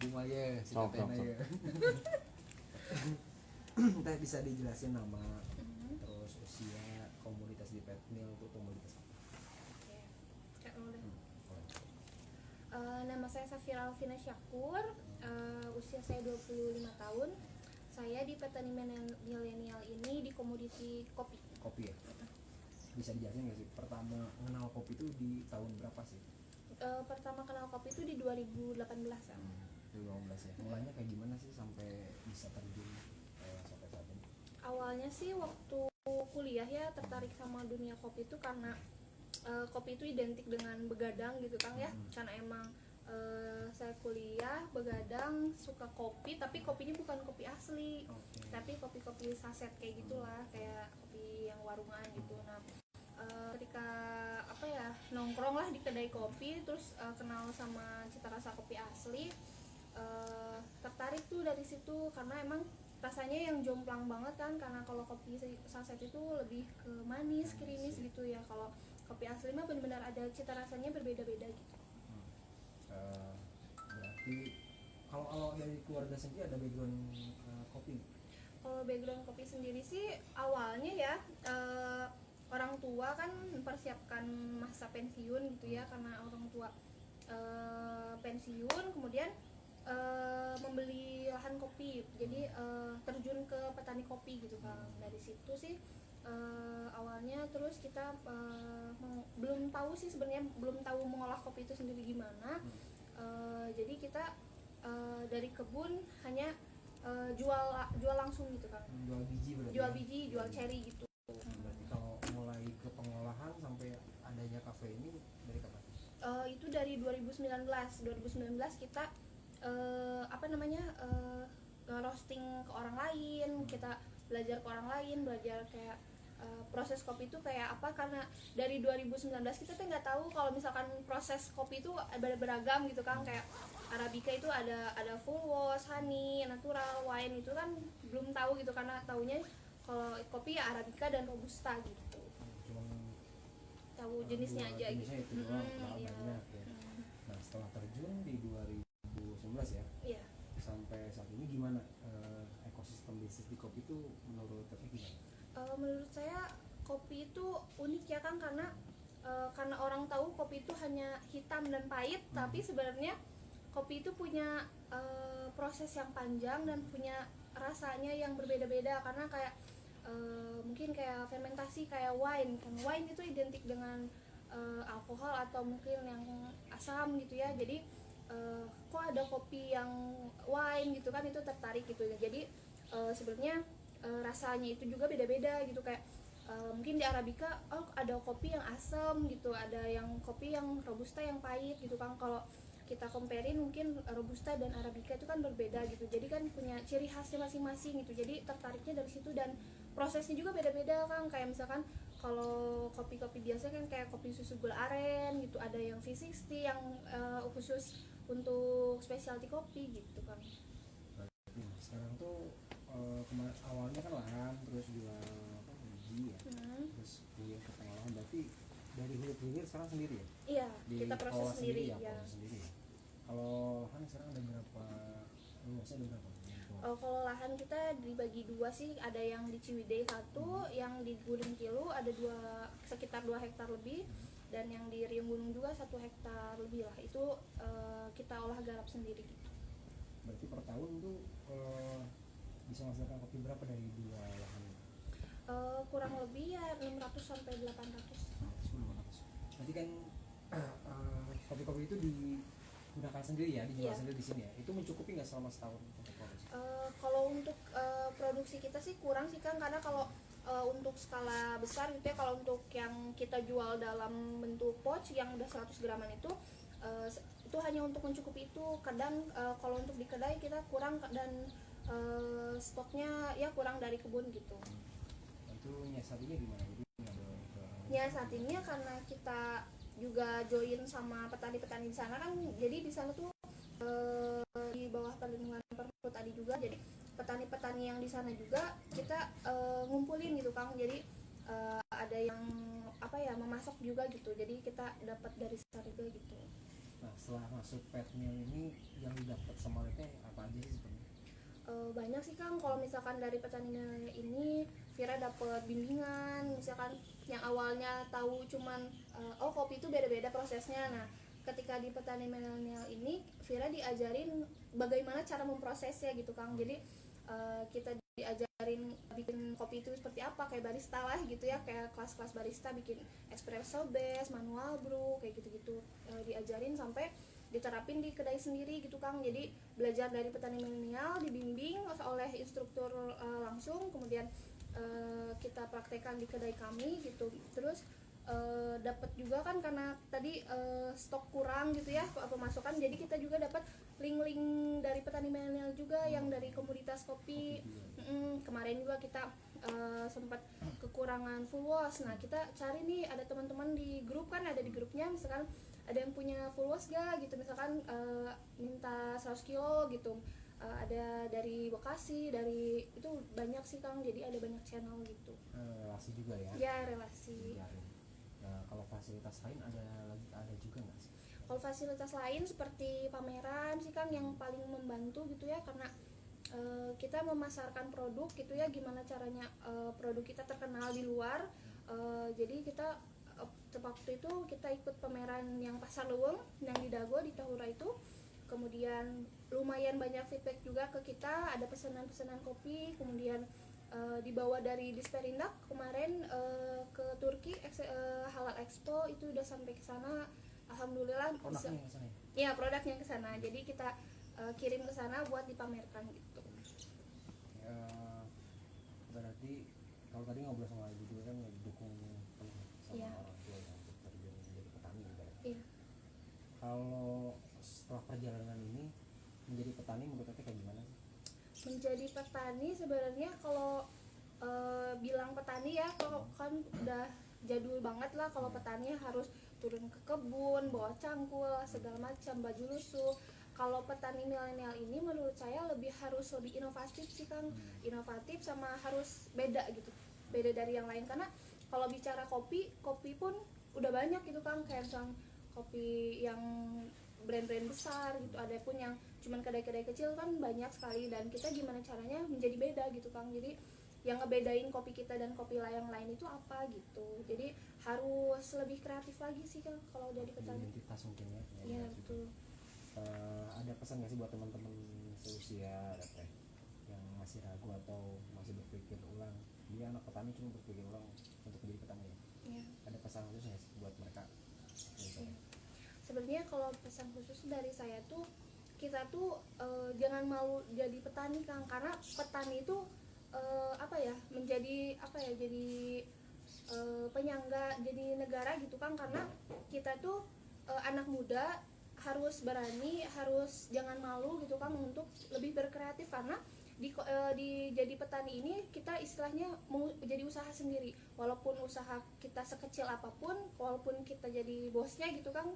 jadi mah ya Sok. ya. Kita bisa dijelasin nama, terus usia, komunitas di Petmil itu komunitas apa? Oke, cek dulu deh. Boleh. Nama saya Safira Alvina Syakur, usia saya 25 tahun. Saya di petani milenial ini di komoditi kopi. Kopi ya? Bisa dijelasin nggak sih pertama mengenal kopi itu di tahun berapa sih? Pertama kenal kopi itu di 2018 ya. 2015 ya. Mulanya kayak gimana sih sampai bisa terjun sampai saat ini? Awalnya sih waktu kuliah ya tertarik sama dunia kopi itu karena kopi itu identik dengan begadang gitu Kang ya. Karena emang saya kuliah begadang suka kopi, tapi kopinya bukan kopi asli, tapi kopi-kopi saset kayak gitulah, kayak kopi yang warungan gitu. Nah ketika apa ya nongkrong lah di kedai kopi, terus kenal sama cita rasa kopi asli, tertarik tuh dari situ karena emang rasanya yang jomplang banget kan, karena kalau kopi saset itu lebih ke manis, krimis gitu ya. Kalau kopi asli mah benar-benar ada cita rasanya berbeda-beda gitu. Berarti kalau dari keluarga sendiri ada background kopi nggak? Kalau background kopi sendiri sih awalnya ya orang tua kan mempersiapkan masa pensiun gitu ya, karena orang tua pensiun kemudian membeli lahan kopi, jadi terjun ke petani kopi gitu Kang. Dari situ sih awalnya, terus kita belum tahu sih sebenarnya, belum tahu mengolah kopi itu sendiri gimana. Jadi kita dari kebun hanya jual langsung gitu Kang. Jual biji berarti? Jual biji, jual cherry gitu. Berarti kalau mulai ke pengolahan sampai adanya kafe ini dari kapan? Itu dari 2019 kita nge-roasting ke orang lain, kita belajar ke orang lain, belajar kayak proses kopi itu kayak apa, karena dari 2019 kita tuh nggak tahu kalau misalkan proses kopi itu beragam gitu kan, kayak Arabica itu ada full wash, honey, natural, wine itu kan belum tahu gitu, karena taunya kalau kopi ya Arabica dan Robusta gitu. Cuma Tahu jenisnya aja gitu. Itu doang, Iya. banyak ya. Nah setelah terjun di 2019 ya, Iya. sampai saat ini gimana ekosistem bisnis di kopi itu menurut Teteh gimana? Menurut saya kopi itu unik ya Kang, karena orang tahu kopi itu hanya hitam dan pahit, tapi sebenarnya kopi itu punya proses yang panjang dan punya rasanya yang berbeda-beda, karena kayak mungkin kayak fermentasi kayak wine kan, wine itu identik dengan alkohol atau mungkin yang asam gitu ya. Jadi kok ada kopi yang wine gitu kan, itu tertarik gitu ya. Jadi sebenarnya rasanya itu juga beda-beda gitu, kayak mungkin di Arabica ada kopi yang asam gitu, ada yang kopi yang Robusta yang pahit gitu kan. Kalau kita comparein mungkin Robusta dan Arabica itu kan berbeda gitu, jadi kan punya ciri khasnya masing-masing gitu. Jadi tertariknya dari situ, dan prosesnya juga beda-beda Kang. Kayak misalkan kalau kopi-kopi biasa kan kayak kopi susu gula aren gitu, ada yang V60 yang khusus untuk specialty kopi gitu Kang. Sekarang tuh awalnya kan lahan, terus jual biji ya, terus kuliah ke pengolahan, berarti dari hulu ke hilir sekarang sendiri ya? Iya, kita proses sendiri ya. Proses sendiri ya. Kalau lahan sekarang ada berapa? Luasnya ada berapa? Kalau lahan kita dibagi dua sih, ada yang di Ciwidey 1, yang di Gunung Kilu ada sekitar 2 hektar lebih, dan yang di Riung Gunung juga 1 hektar lebih lah. Itu kita olah garap sendiri gitu. Berarti per tahun tuh bisa menghasilkan kopi berapa dari dua lahan? Kurang lebih ya 600 sampai 800. Berarti kan kopi-kopi itu digunakan sendiri ya, dijual sendiri di sini ya. Itu mencukupi nggak selama setahun untuk produksi? Kalau untuk produksi kita sih kurang sih Kang, karena kalau untuk skala besar gitu ya, kalau untuk yang kita jual dalam bentuk pouch yang udah 100 graman itu hanya untuk mencukupi itu. Kadang kalau untuk di kedai kita kurang, dan stoknya ya kurang dari kebun gitu. Itu nyiasatinnya gimana? Jadi Nyiasatinnya karena kita juga join sama petani-petani di sana kan, jadi di sana tuh di bawah perlindungan perhutani juga, jadi petani-petani yang di sana juga kita ngumpulin gitu Kang. Jadi ada yang memasok juga gitu, jadi kita dapat dari sana juga gitu. Nah setelah masuk pet meal ini yang didapat sama Teteh apa aja sih sebenarnya? Banyak sih Kang, kalau misalkan dari petani milenial ini Vira dapat bimbingan, misalkan yang awalnya tahu cuman oh kopi itu beda-beda prosesnya. Nah ketika di petani milenial ini Vira diajarin bagaimana cara memprosesnya gitu Kang. Jadi kita diajarin bikin kopi itu seperti apa, kayak barista lah gitu ya, kayak kelas-kelas barista bikin espresso base, manual brew, kayak gitu-gitu. Diajarin sampai diterapin di kedai sendiri gitu Kang. Jadi belajar dari petani milenial, dibimbing oleh instruktur langsung, kemudian kita praktekkan di kedai kami gitu. Terus dapat juga kan karena tadi stok kurang gitu ya pemasukan, jadi kita juga dapat link-link dari petani milenial juga yang dari komoditas kopi. Kemarin juga kita sempat kekurangan full wash. Nah kita cari nih, ada teman-teman di grup kan, ada di grupnya, misalkan ada yang punya full wash gak gitu, misalkan minta 100 kilo gitu. Ada dari Bekasi, dari itu banyak sih Kang, jadi ada banyak channel gitu. Relasi juga ya? Ya relasi. Nah kalau fasilitas lain ada juga nggak sih? Kalau fasilitas lain seperti pameran sih Kang yang paling membantu gitu ya, karena kita memasarkan produk gitu ya, gimana caranya produk kita terkenal di luar. Jadi kita waktu itu kita ikut pameran yang Pasar Leuweung yang di Dago di Tahura itu. Kemudian lumayan banyak feedback juga ke kita, ada pesanan-pesanan kopi. Kemudian dibawa dari Disperindak kemarin ke Turki, Halal Expo itu udah sampai ke sana. Alhamdulillah Produknya ke sana ya, produknya ke sana. Jadi kita kirim ke sana buat dipamerkan gitu. Berarti kalau tadi ngobrol sama Ibu juga kan didukung penuh sama Iya. orang tua yang untuk terjun menjadi petani ibaratnya. Iya. Kalau setelah perjalanan ini menjadi petani menurut Teteh kayak gimana sih? Menjadi petani sebenarnya kalau bilang petani ya, kalau kan udah jadul banget lah, kalau petani harus turun ke kebun, bawa cangkul, segala macam, baju lusuh. Kalau petani milenial ini menurut saya harus lebih inovatif sih Kang, inovatif sama harus beda gitu, beda dari yang lain. Karena kalau bicara kopi pun udah banyak gitu Kang, kayak misalnya kopi yang brand-brand besar gitu, ada pun yang cuman kedai-kedai kecil kan banyak sekali. Dan kita gimana caranya menjadi beda gitu Kang, jadi yang ngebedain kopi kita dan kopi yang lain itu apa gitu. Jadi harus lebih kreatif lagi sih Kang kalau dari petani. Identitas mungkin ya. Iya betul. Ada pesan nggak sih buat teman-teman seusia Teteh yang masih ragu atau masih berpikir ulang, dia anak petani cuma berpikir ulang untuk menjadi petani ya? Iya. Ada pesan khusus nggak sih buat mereka? Iya. Sebenarnya kalau pesan khusus dari saya tuh, kita tuh jangan mau jadi petani Kang, karena petani itu jadi penyangga, jadi negara gitu Kang. Karena kita tuh anak muda harus berani, harus jangan malu gitu Kang untuk lebih berkreatif. Karena di jadi petani ini kita istilahnya mau jadi usaha sendiri, walaupun usaha kita sekecil apapun, walaupun kita jadi bosnya gitu Kang,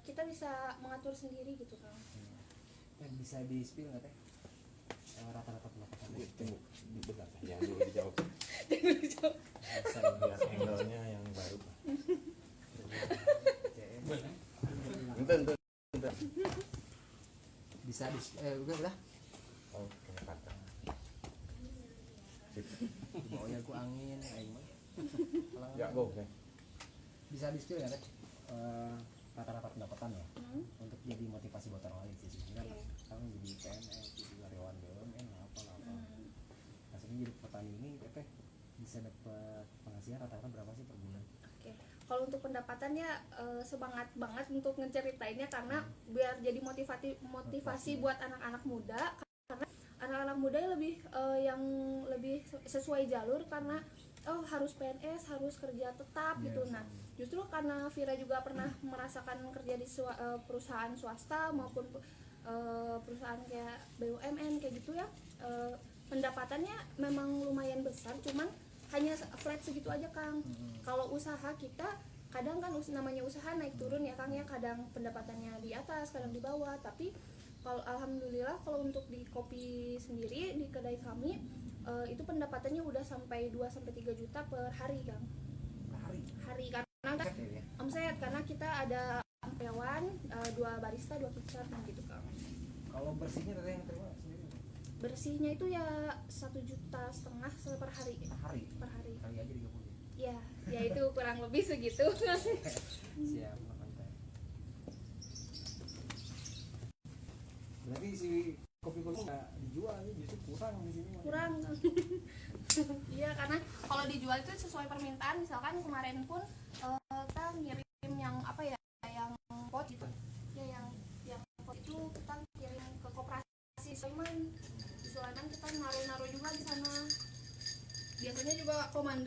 kita bisa mengatur sendiri gitu Kang. Bisa di-spill nggak Teh rata-rata pendapatan Tunggu, bentar, yang dulu dijawab. bisa Biar angle-nya yang baru. Bentar. bisa udah Oke, patah. bawanya gua angin aing mah. Ya, go. Oke. Bisa di-spill nggak Teh rata-rata pendapatan ya untuk jadi motivasi buat orang lain sih sebenarnya. Kan jadi PNS, jadi karyawan BUMN apa. Maksudnya jadi petani ini Teteh bisa dapat penghasilan rata-rata berapa sih per bulan? Oke. Kalau untuk pendapatannya semangat banget untuk ngeceritainnya, karena biar jadi motivasi buat anak-anak muda. Karena anak-anak muda yang lebih sesuai jalur, karena harus PNS, harus kerja tetap gitu. Nah justru karena Vira juga pernah merasakan kerja di perusahaan swasta maupun perusahaan kayak BUMN kayak gitu ya, pendapatannya memang lumayan besar, cuman hanya flat segitu aja Kang. Kalau usaha kita kadang kan namanya usaha naik turun ya Kang ya, kadang pendapatannya di atas, kadang di bawah. Tapi kalau alhamdulillah kalau untuk di kopi sendiri di kedai kami itu pendapatannya udah sampai 2-3 juta per hari Kang. Hari karena kan omset, karena kita ada sampai karyawan, 2 barista, 2 kitchen gitu Kang. Kalau bersihnya teteh yang terima sendiri Bersihnya itu ya 1,5 juta per hari. per hari kali aja 30 Ya, ya itu kurang lebih segitu. siap makan teh. Berarti si kopi-kopi nggak dijual ya, justru kurang di sini Mak. Kurang. Iya, karena kalau dijual itu sesuai permintaan. Misalkan kemarin pun kita ngirim yang apa ya, yang pot gitu. Ya yang pot itu kita kirim ke koperasi Sulaiman. Di Sulaiman kita naruh juga di sana. Biasanya juga komandan